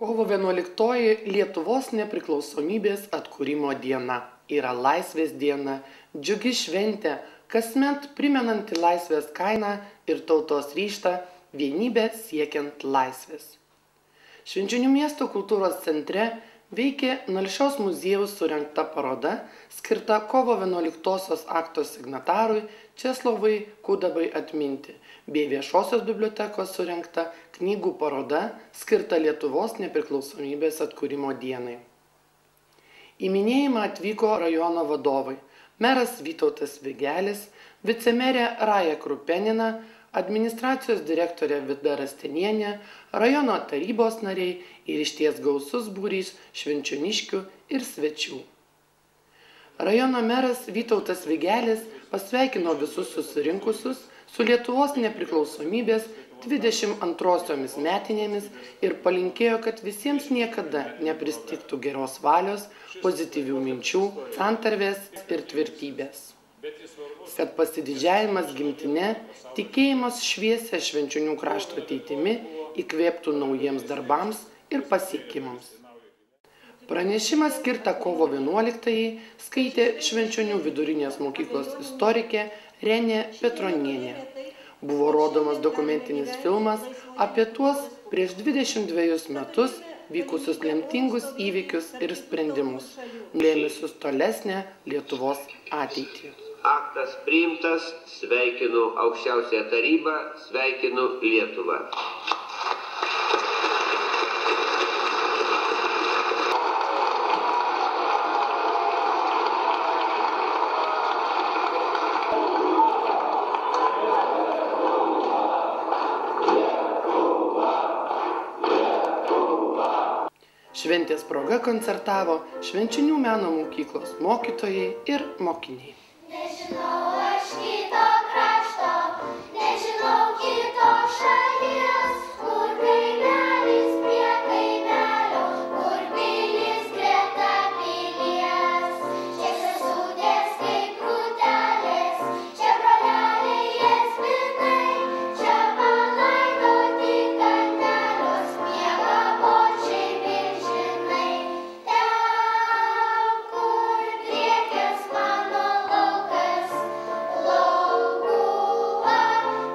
Kovo 11 Lietuvos nepriklausomybės atkūrimo diena yra laisvės diena, džiugi šventė, kasmet primenanti laisvės kainą ir tautos ryžtą vienybę siekiant laisvės. Švenčionių miesto kultūros centre veikė Nalšiaus muziejaus surengta paroda, skirta kovo 11 akto signatarui Česlovui Kudabai atminti, bei Viešosios bibliotekos surengta knygų paroda, skirta Lietuvos nepriklausomybės atkūrimo dienai. Į minėjimą atvyko rajono vadovai, meras Vytautas Vigelis, vicemerė Raja Krupenina, administracijos direktorė Vida Rastenienė, rajono tarybos nariai ir išties gausus būrys švenčioniškių ir svečių. Rajono meras Vytautas Vigelis pasveikino visus susirinkusius su Lietuvos nepriklausomybės 22-osiomis metinėmis ir palinkėjo, kad visiems niekada nepristigtų geros valios, pozityvių minčių, santarvės ir tvirtybės. Kad pasididžiavimas gimtine, tikėjimas šviesia Švenčionių krašto ateitimi įkvėptų naujiems darbams ir pasiekimams. Pranešimą skirtą kovo 11-ąjį skaitė Švenčionių vidurinės mokyklos istorikė Renė Petronienė. Buvo rodomas dokumentinis filmas apie tuos prieš 22 metus vykusius lemtingus įvykius ir sprendimus, nulėmusius tolesnę Lietuvos ateitį. Aktas priimtas, sveikinu aukščiausiąją tarybą, sveikinu Lietuvą. Šventės proga koncertavo Švenčionių meno mokyklos mokytojai ir mokiniai. Nežinau aš kito krašto, nežinau kitos šalies, kur kaimelis prie kaimelio, kur pilis greta pilies. Čia sesutės kaip grūdelės, čia broleliai jazminai, čia palaidoti kandelios, miega bočiai milžinai. Ten, kur driekės mano laukas, laukuva,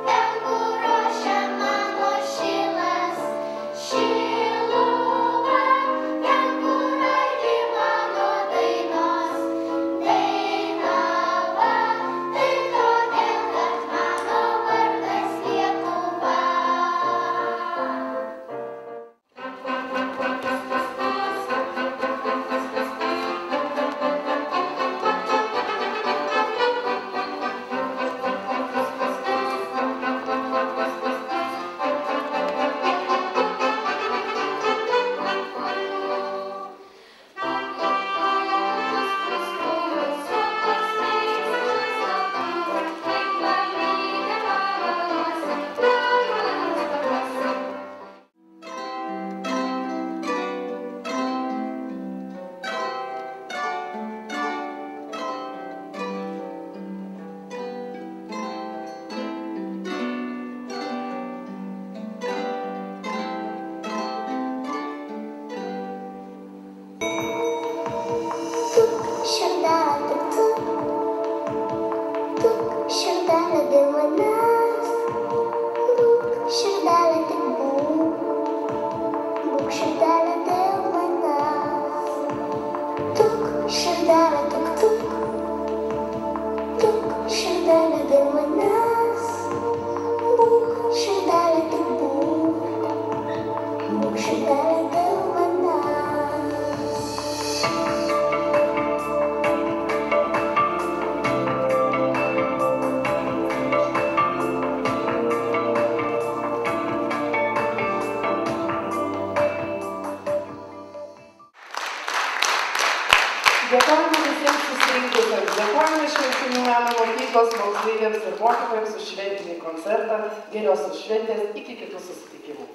ten, kur ruošia mano šilas, šiluva, ten, kur aidi mano dainos, dainava, tai todėl, kad mano vardas Lietuva. Širdelė dėl manęs, širdelė tik būk širdelė dėl manęs. Širdelė tuk, širdelė dėl manęs, būk širdelė tik būk širdelė dėl manęs. Dėkojame visiems susirinkusiems, dėkojame Švenčionių meno mokyklos moksleiviams ir mokytojams už šventinį koncertą. Geriausios šventės, iki kitų susitikimų.